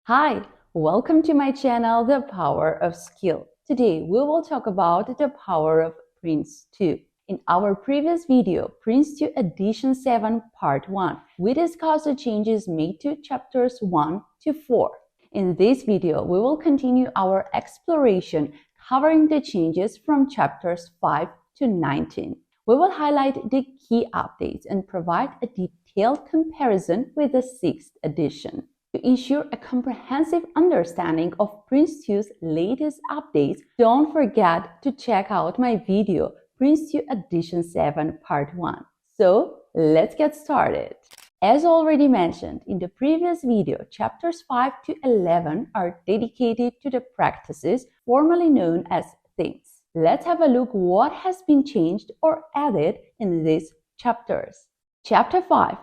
Hi, welcome to my channel, The Power of Skill. Today, we will talk about the power of PRINCE2. In our previous video, PRINCE2 Edition 7 Part 1, we discussed the changes made to chapters 1 to 4. In this video, we will continue our exploration covering the changes from chapters 5 to 19. We will highlight the key updates and provide a detailed comparison with the 6th edition. To ensure a comprehensive understanding of PRINCE2's latest updates, don't forget to check out my video, PRINCE2 Edition 7 Part 1. So, let's get started. As already mentioned in the previous video, chapters 5 to 11 are dedicated to the practices formerly known as themes. Let's have a look what has been changed or added in these chapters. Chapter 5,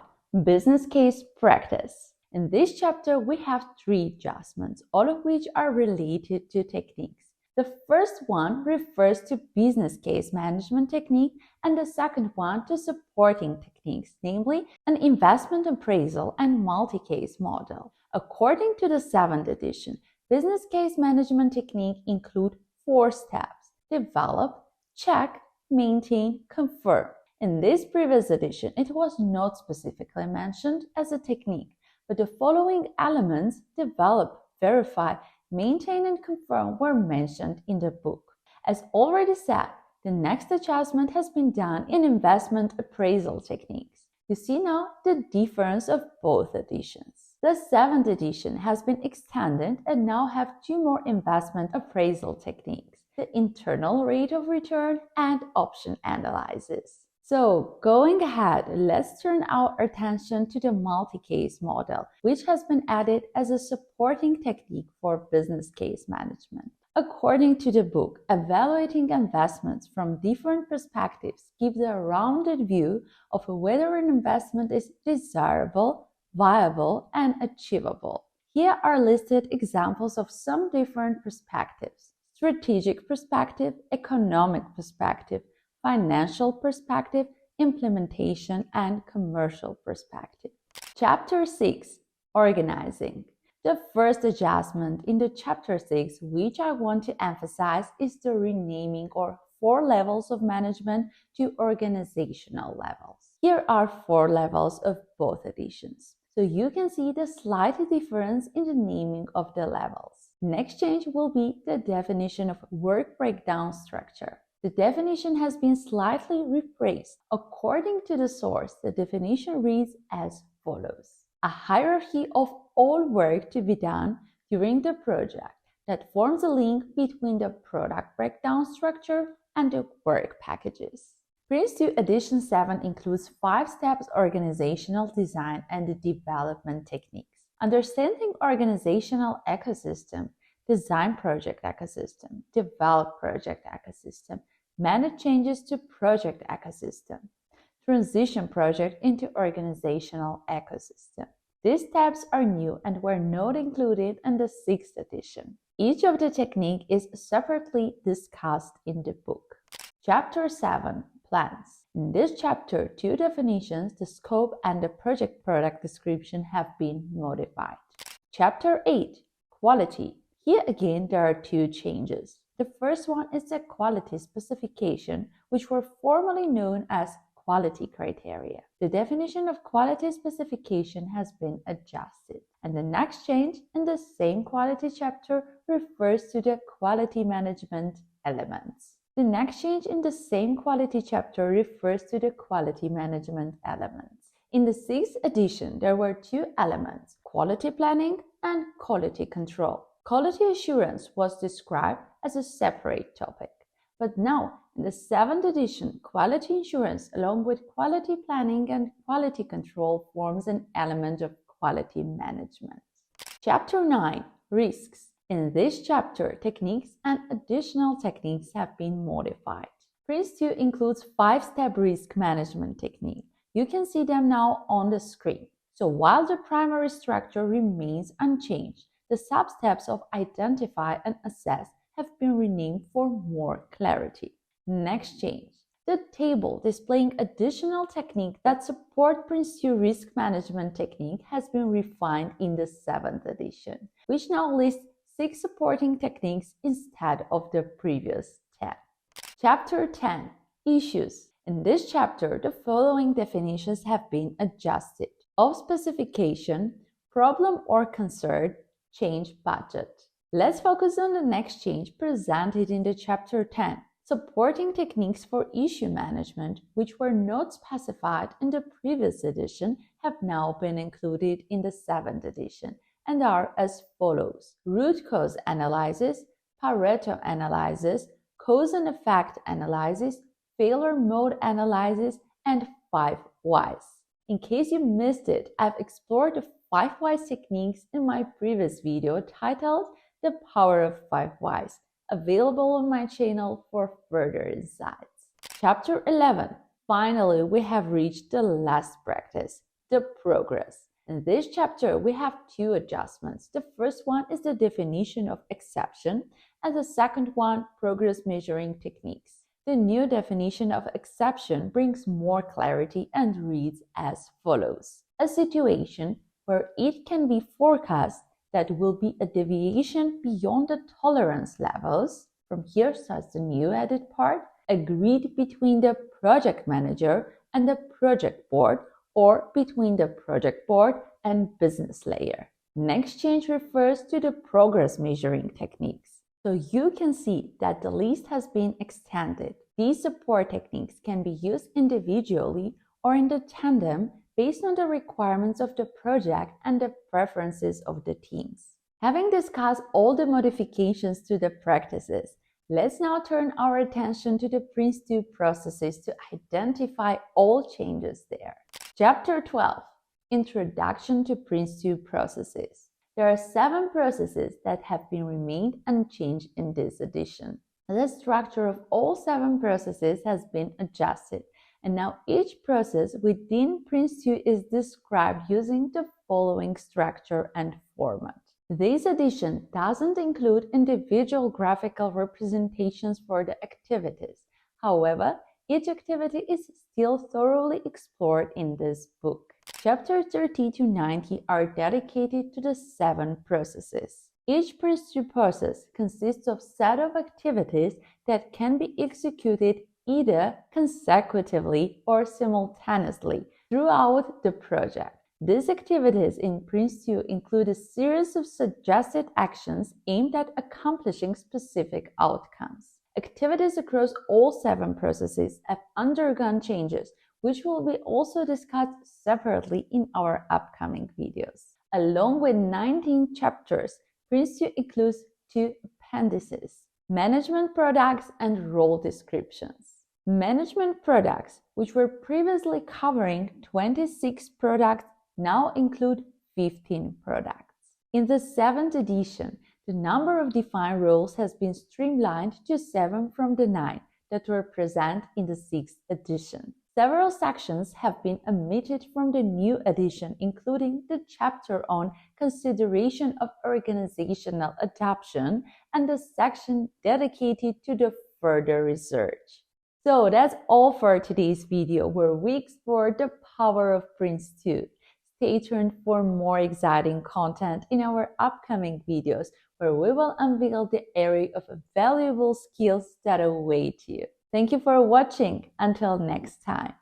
Business Case Practice. In this chapter, we have 3 adjustments, all of which are related to techniques. The first one refers to business case management technique, and the second one to supporting techniques, namely an investment appraisal and multi-case model. According to the 7th edition, business case management technique include 4 steps: develop, check, maintain, confirm. In this previous edition, it was not specifically mentioned as a technique, but the following elements: develop, verify, maintain, and confirm were mentioned in the book. As already said, the next adjustment has been done in investment appraisal techniques. You see now the difference of both editions. The 7th edition has been extended and now have 2 more investment appraisal techniques: the internal rate of return and option analysis. So, going ahead, let's turn our attention to the multi-case model, which has been added as a supporting technique for business case management. According to the book, evaluating investments from different perspectives gives a rounded view of whether an investment is desirable, viable, and achievable. Here are listed examples of some different perspectives: strategic perspective, economic perspective, financial perspective, implementation, and commercial perspective. Chapter 6, Organizing. The first adjustment in the Chapter 6, which I want to emphasize, is the renaming or 4 levels of management to organizational levels. Here are 4 levels of both editions, so you can see the slight difference in the naming of the levels. Next change will be the definition of work breakdown structure. The definition has been slightly rephrased. According to the source, the definition reads as follows: a hierarchy of all work to be done during the project that forms a link between the product breakdown structure and the work packages. PRINCE2 Edition 7 includes 5 steps organizational design and development techniques: understanding organizational ecosystem, design project ecosystem, develop project ecosystem, manage changes to project ecosystem, transition project into organizational ecosystem. These steps are new and were not included in the 6th edition. Each of the technique is separately discussed in the book. Chapter 7, Plans. In this chapter, 2 definitions, the scope and the project product description, have been modified. Chapter 8, Quality. Here again, there are 2 changes. The first one is the quality specification, which were formerly known as quality criteria. The definition of quality specification has been adjusted. And the next change in the same quality chapter refers to the quality management elements. The next change in the same quality chapter refers to the quality management elements. In the 6th edition, there were 2 elements: quality planning and quality control. Quality assurance was described as a separate topic, but now in the 7th edition, quality assurance along with quality planning and quality control forms an element of quality management. Chapter 9, Risks. In this chapter, techniques and additional techniques have been modified. PRINCE2 includes 5-step risk management technique. You can see them now on the screen. So while the primary structure remains unchanged, the sub-steps of identify and assess have been renamed for more clarity. Next change. The table displaying additional techniques that support PRINCE2 risk management technique has been refined in the 7th edition, which now lists 6 supporting techniques instead of the previous 10. Chapter 10. Issues. In this chapter, the following definitions have been adjusted: of specification, problem or concern, change budget. Let's focus on the next change presented in the Chapter 10. Supporting techniques for issue management, which were not specified in the previous edition, have now been included in the 7th edition and are as follows: root cause analysis, Pareto analysis, cause and effect analysis, failure mode analysis, and 5 whys. In case you missed it, I've explored the 5 whys techniques in my previous video titled The Power of 5 Whys, available on my channel for further insights. Chapter 11. Finally, we have reached the last practice, the progress. In this chapter, we have 2 adjustments. The first one is the definition of exception, and the second one, progress measuring techniques. The new definition of exception brings more clarity and reads as follows: a situation where it can be forecast that will be a deviation beyond the tolerance levels. From here starts the new added part, agreed between the project manager and the project board, or between the project board and business layer. Next change refers to the progress measuring techniques. So you can see that the list has been extended. These support techniques can be used individually or in the tandem based on the requirements of the project and the preferences of the teams. Having discussed all the modifications to the practices, let's now turn our attention to the PRINCE2 processes to identify all changes there. Chapter 12. Introduction to PRINCE2 processes. There are 7 processes that have been remained unchanged in this edition. The structure of all 7 processes has been adjusted, and now each process within PRINCE2 is described using the following structure and format. This edition doesn't include individual graphical representations for the activities. However, each activity is still thoroughly explored in this book. Chapters 30 to 90 are dedicated to the 7 processes. Each PRINCE2 process consists of a set of activities that can be executed either consecutively or simultaneously throughout the project. These activities in PRINCE2 include a series of suggested actions aimed at accomplishing specific outcomes. Activities across all 7 processes have undergone changes, which will be also discussed separately in our upcoming videos. Along with 19 chapters, PRINCE2 includes 2 appendices: management products and role descriptions. Management products, which were previously covering 26 products, now include 15 products. In the 7th edition, the number of defined roles has been streamlined to 7 from the 9 that were present in the 6th edition. Several sections have been omitted from the new edition, including the chapter on consideration of organizational adoption and the section dedicated to the further research. So that's all for today's video, where we explored the power of PRINCE2. Stay tuned for more exciting content in our upcoming videos, where we will unveil the array of valuable skills that await you. Thank you for watching. Until next time.